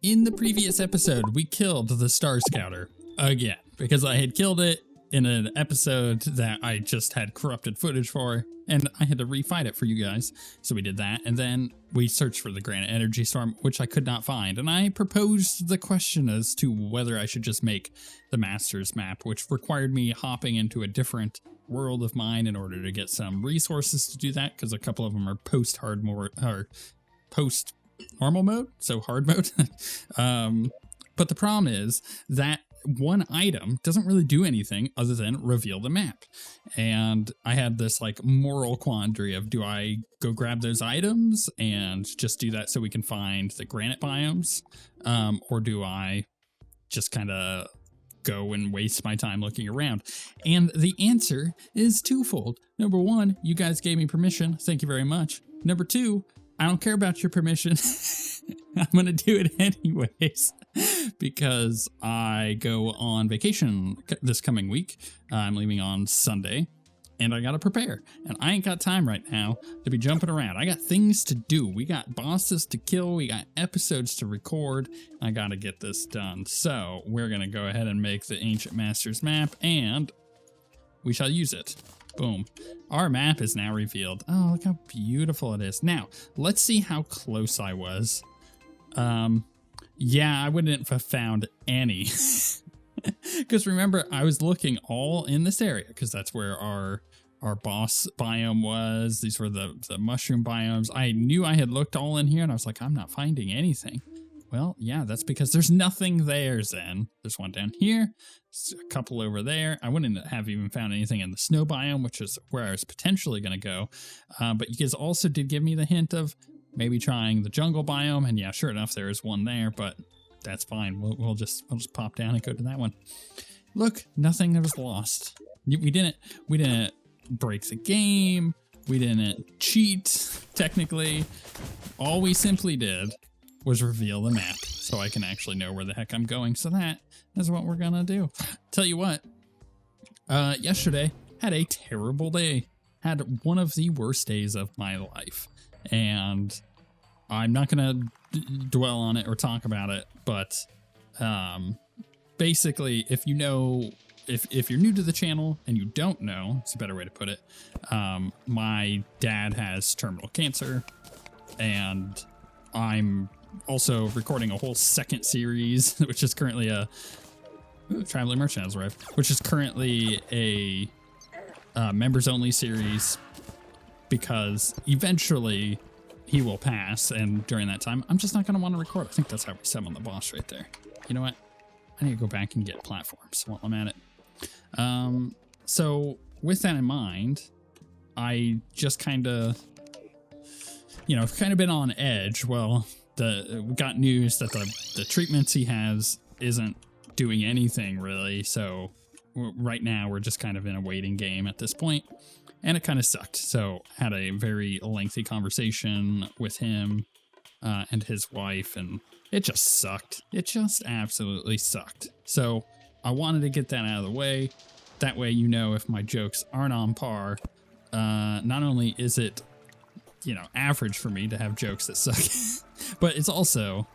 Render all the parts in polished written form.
In the previous episode, we killed the Star Scouter again because I had killed it in an episode that I just had corrupted footage for, and I had to refight it for you guys. So we did that, and then we searched for the Granite Energy Storm, which I could not find. And I proposed the question as to whether I should just make the Masters map, which required me hopping into a different world of mine in order to get some resources to do that, because a couple of them are post normal mode, so hard mode. But the problem is that one item doesn't really do anything other than reveal the map. And I had this like moral quandary of, do I go grab those items and just do that so we can find the granite biomes? Or do I just kind of go and waste my time looking around? And the answer is twofold. Number one, you guys gave me permission. Thank you very much. Number two, I don't care about your permission. I'm going to do it anyways because I go on vacation this coming week. I'm leaving on Sunday and I got to prepare. And I ain't got time right now to be jumping around. I got things to do. We got bosses to kill. We got episodes to record. I got to get this done. So we're going to go ahead and make the Ancient Masters map and we shall use it. Boom. Our map is now revealed. Oh, look how beautiful it is. Now, let's see how close I was. Yeah, I wouldn't have found any. Because remember, I was looking all in this area, because that's where our boss biome was. These were the mushroom biomes. I knew I had looked all in here, and I was like, I'm not finding anything. Well, yeah, that's because there's nothing there, Zen. There's one down here, a couple over there. I wouldn't have even found anything in the snow biome, which is where I was potentially going to go. But you guys also did give me the hint of maybe trying the jungle biome. And yeah, sure enough, there is one there, but that's fine. We'll just pop down and go to that one. Look, nothing was lost. We didn't break the game. We didn't cheat, technically. All we simply did was reveal the map so I can actually know where the heck I'm going. So that is what we're gonna do. Tell you what, yesterday had a terrible day. Had one of the worst days of my life. And I'm not gonna dwell on it or talk about it, but basically, if you know, if you're new to the channel and you don't know, it's a better way to put it, my dad has terminal cancer, and I'm also recording a whole second series, which is currently a Traveling Merchant has arrived, which is currently a members only series, because eventually he will pass, and during that time I'm just not going to want to record. I think that's how we summon the boss right there. You know what? I need to go back and get platforms while I'm at it. So with that in mind, I just kind of been on edge. Well, we got news that the treatments he has isn't doing anything really. So right now we're just kind of in a waiting game at this point, and it kind of sucked. So had a very lengthy conversation with him and his wife, and it just sucked. It just absolutely sucked. So I wanted to get that out of the way. That way, if my jokes aren't on par, not only is it average for me to have jokes that suck, but it's also,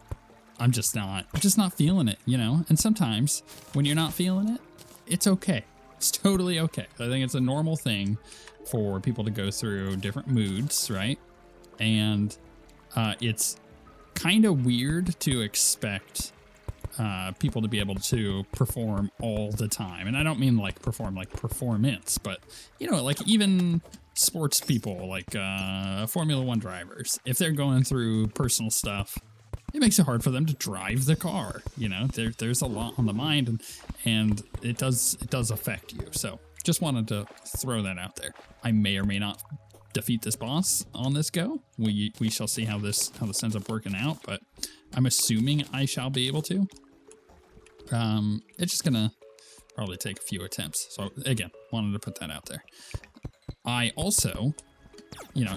I'm just not feeling it, and sometimes when you're not feeling it, it's okay. It's totally okay. I think it's a normal thing for people to go through different moods, right? And it's kind of weird to expect people to be able to perform all the time. And I don't mean like perform like performance, but like even sports people, like Formula One drivers, if they're going through personal stuff, it makes it hard for them to drive the car. There's a lot on the mind, and it does affect you. So just wanted to throw that out there. I may or may not defeat this boss on this go. We shall see how this ends up working out, but I'm assuming I shall be able to. It's just gonna probably take a few attempts. So again, wanted to put that out there. I also,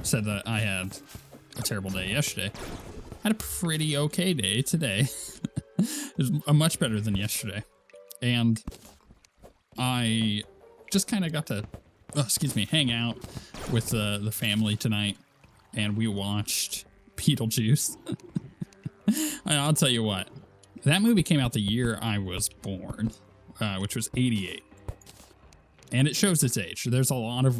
said that I had a terrible day yesterday. Had a pretty okay day today. It was much better than yesterday. And I just kind of got to, hang out with the family tonight. And we watched Beetlejuice. I'll tell you what. That movie came out the year I was born, which was 88. And it shows its age. There's a lot of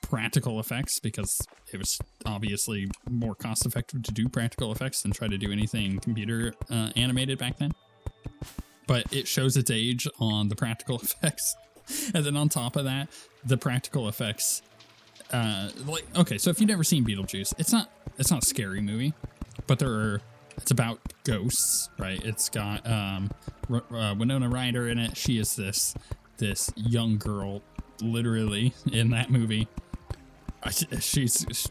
practical effects because it was obviously more cost effective to do practical effects than try to do anything computer animated back then. But it shows its age on the practical effects. And then on top of that, the practical effects, okay, so if you've never seen Beetlejuice, it's not a scary movie, but it's about ghosts, right? It's got Winona Ryder in it. She is this young girl, literally, in that movie. She's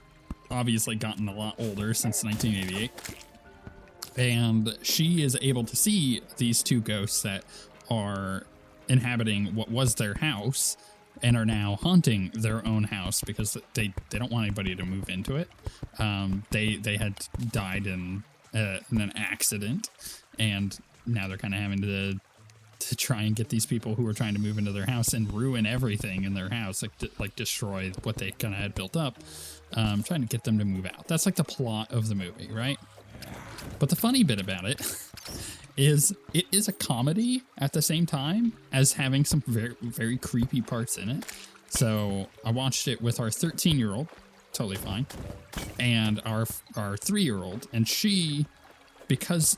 obviously gotten a lot older since 1988. And she is able to see these two ghosts that are inhabiting what was their house and are now haunting their own house because they don't want anybody to move into it. They had died in an accident, and now they're kind of having to try and get these people who are trying to move into their house and ruin everything in their house, like destroy what they kind of had built up, trying to get them to move out. That's like the plot of the movie, right? But the funny bit about it is it is a comedy at the same time as having some very, very creepy parts in it. So I watched it with our 13-year-old, totally fine, and our 3-year-old, and she, because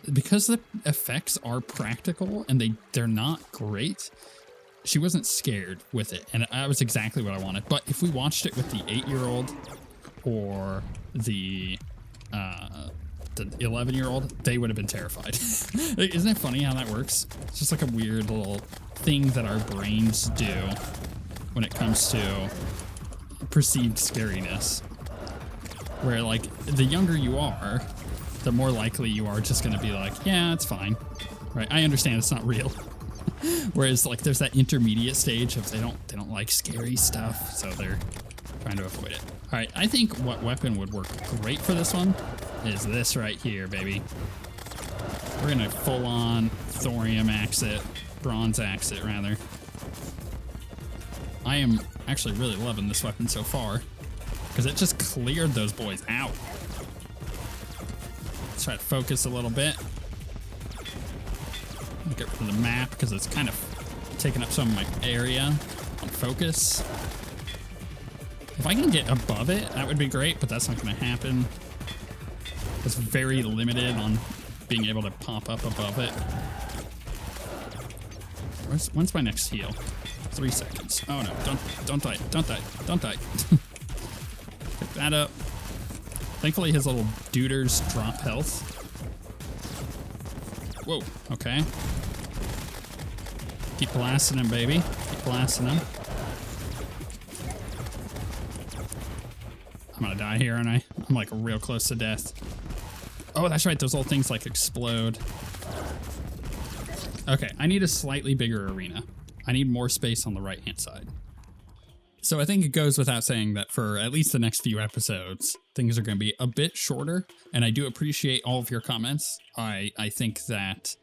the effects are practical and they're not great, she wasn't scared with it, and that was exactly what I wanted. But if we watched it with the 8-year-old or the 11-year-old, they would have been terrified. Isn't it funny how that works? It's just like a weird little thing that our brains do when it comes to perceived scariness, where like the younger you are, the more likely you are just gonna be like, yeah, it's fine, right? I understand it's not real. Whereas like there's that intermediate stage of they don't like scary stuff, so they're trying to avoid it. All right, I think what weapon would work great for this one is this right here, baby. We're gonna full on thorium axe it, bronze axe it rather. I am actually really loving this weapon so far because it just cleared those boys out. Let's try to focus a little bit. Get rid of the map because it's kind of taking up some of my area on focus. If I can get above it, that would be great, but that's not going to happen. It's very limited on being able to pop up above it. When's my next heal? 3 seconds. Oh no, don't die, don't die, don't die. Pick that up. Thankfully his little duders drop health. Whoa, okay. Keep blasting him, baby. Keep blasting him. I'm gonna die here, aren't I? I'm like real close to death. Oh, that's right, those little things like explode. Okay, I need a slightly bigger arena. I need more space on the right-hand side. So I think it goes without saying that for at least the next few episodes, things are going to be a bit shorter, and I do appreciate all of your comments. I think that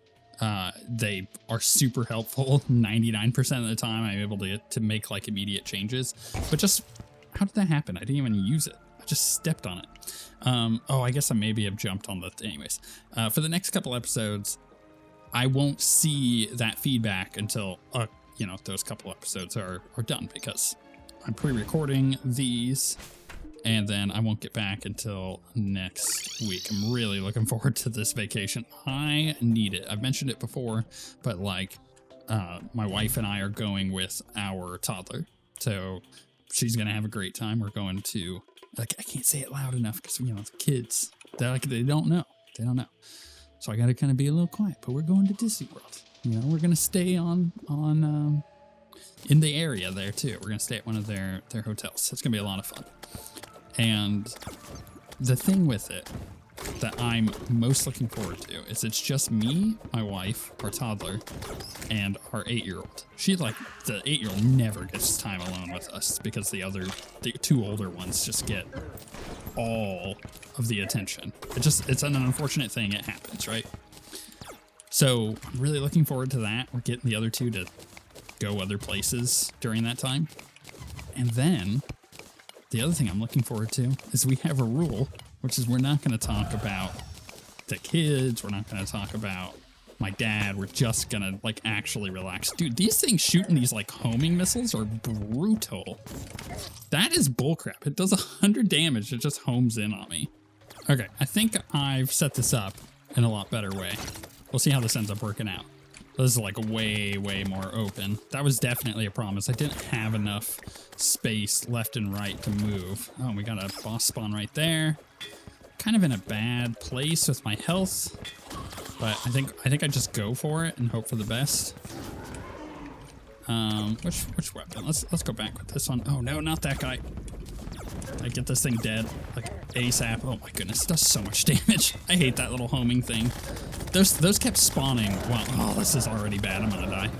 they are super helpful. 99% of the time I'm able to make like immediate changes. But just, how did that happen? I didn't even use it. I just stepped on it. Oh, I guess I maybe have jumped on the, anyways. For the next couple episodes, I won't see that feedback until, you know, those couple episodes are done because I'm pre-recording these and then I won't get back until next week. I'm really looking forward to this vacation. I need it. I've mentioned it before, but like my wife and I are going with our toddler. So she's going to have a great time. We're going to, like, I can't say it loud enough because, you know, the kids, they don't know. They don't know. So I got to kind of be a little quiet, but we're going to Disney World. You know, we're going to stay on in the area there too. We're going to stay at one of their hotels. It's going to be a lot of fun. And the thing with it that I'm most looking forward to is it's just me, my wife, our toddler, and our 8-year-old. She's like, the 8-year-old never gets time alone with us because the 2 older ones just get all of the attention. It's an unfortunate thing. It happens, right? So I'm really looking forward to that. We're getting the other 2 to go other places during that time. And then the other thing I'm looking forward to is we have a rule, which is we're not going to talk about the kids. We're not going to talk about my dad. We're just going to like actually relax. Dude, these things shooting these like homing missiles are brutal. That is bullcrap. It does 100 damage. It just homes in on me. Okay, I think I've set this up in a lot better way. We'll see how this ends up working out. This is like way, way more open. That was definitely a promise. I didn't have enough space left and right to move. Oh, we got a boss spawn right there. Kind of in a bad place with my health, but I think I just go for it and hope for the best. Which weapon? Let's go back with this one. Oh no, not that guy. I get this thing dead like ASAP. Oh my goodness, it does so much damage. I hate that little homing thing. Those kept spawning while, oh, this is already bad. I'm gonna die.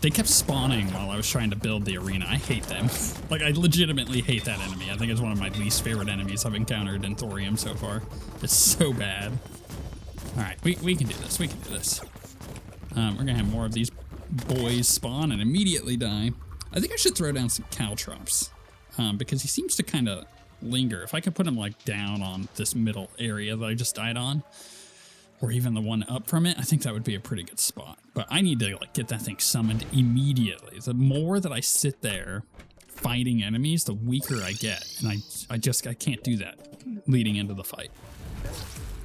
They kept spawning while I was trying to build the arena. I hate them. Like, I legitimately hate that enemy. I think it's one of my least favorite enemies I've encountered in Thorium so far. It's so bad. All right, we can do this. We can do this. We're gonna have more of these boys spawn and immediately die. I think I should throw down some caltrops because he seems to kind of linger. If I could put him like down on this middle area that I just died on, or even the one up from it, I think that would be a pretty good spot. But I need to like get that thing summoned immediately. The more that I sit there fighting enemies, the weaker I get. And I can't do that leading into the fight.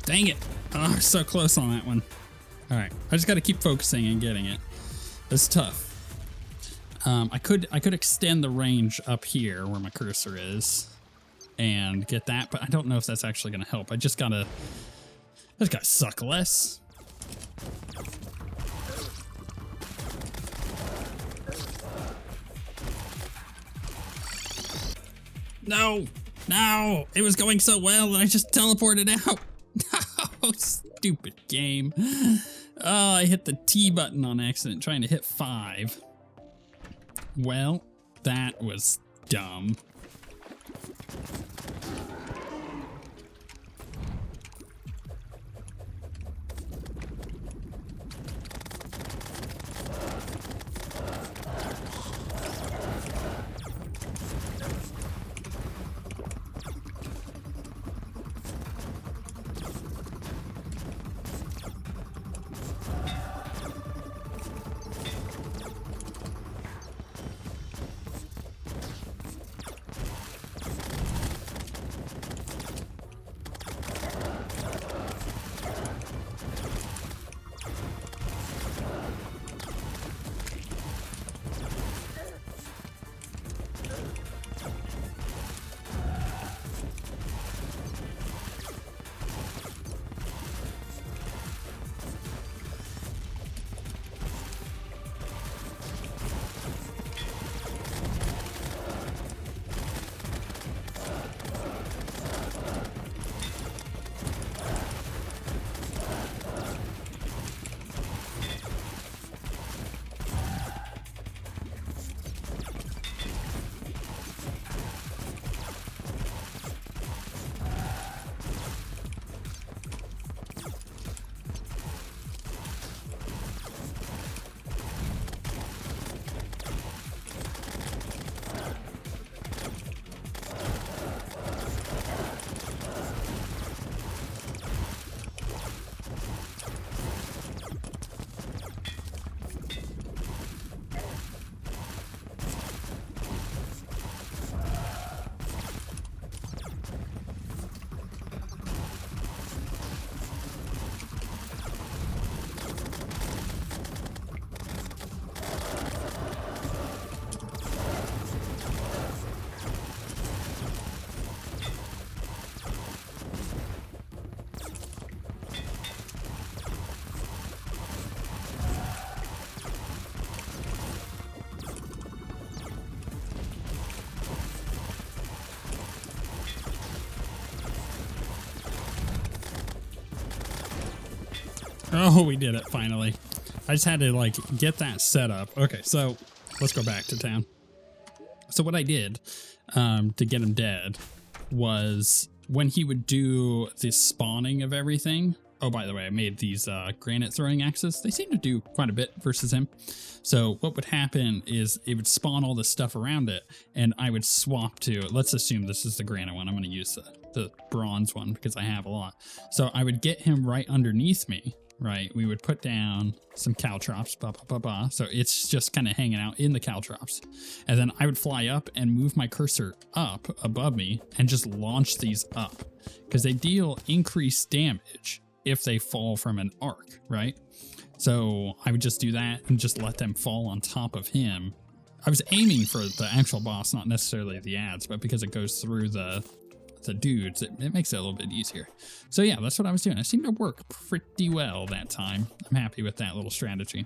Dang it. Oh, so close on that one. All right, I just got to keep focusing and getting it. This is tough. I could extend the range up here where my cursor is and get that, but I don't know if that's actually going to help. I just gotta suck less. No, it was going so well and I just teleported out. No, stupid game. Oh, I hit the T button on accident trying to hit 5. Well, that was dumb. Oh, we did it finally. I just had to like get that set up. Okay, so let's go back to town. So what I did to get him dead was when he would do the spawning of everything, Oh, by the way, I made these granite throwing axes. They seem to do quite a bit versus him. So what would happen is it would spawn all this stuff around it, and I would swap to, let's assume this is the granite one. I'm going to use the bronze one because I have a lot. So I would get him right underneath me, right? We would put down some caltrops, so it's just kind of hanging out in the caltrops. And then I would fly up and move my cursor up above me and just launch these up because they deal increased damage if they fall from an arc, right? So I would just do that and just let them fall on top of him. I was aiming for the actual boss, not necessarily the ads, but because it goes through the dudes, it makes it a little bit easier. So yeah, that's what I was doing. It seemed to work pretty well that time. I'm happy with that little strategy.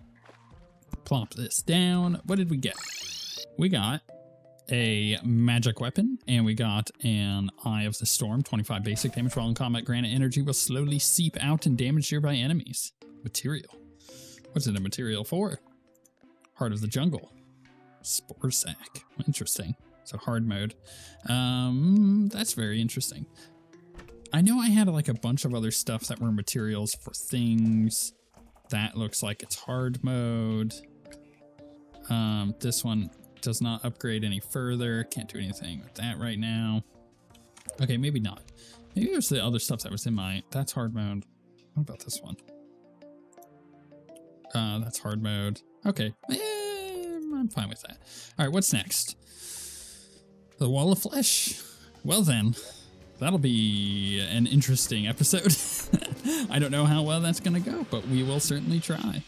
Plop this down. What did we get? We got a magic weapon, and we got an Eye of the Storm, 25 basic damage while in combat. Granite energy will slowly seep out and damage nearby enemies. Material. What's it a material for? Heart of the Jungle. Spore sack. Interesting. So hard mode. That's very interesting. I know I had like a bunch of other stuff that were materials for things. That looks like it's hard mode. This one does not upgrade any further. Can't do anything with that right now. Okay, maybe not. Maybe it was the other stuff that was in my... That's hard mode. What about this one? That's hard mode. Okay. I'm fine with that. All right, what's next? The Wall of Flesh. Well then, that'll be an interesting episode. I don't know how well that's going to go, but we will certainly try.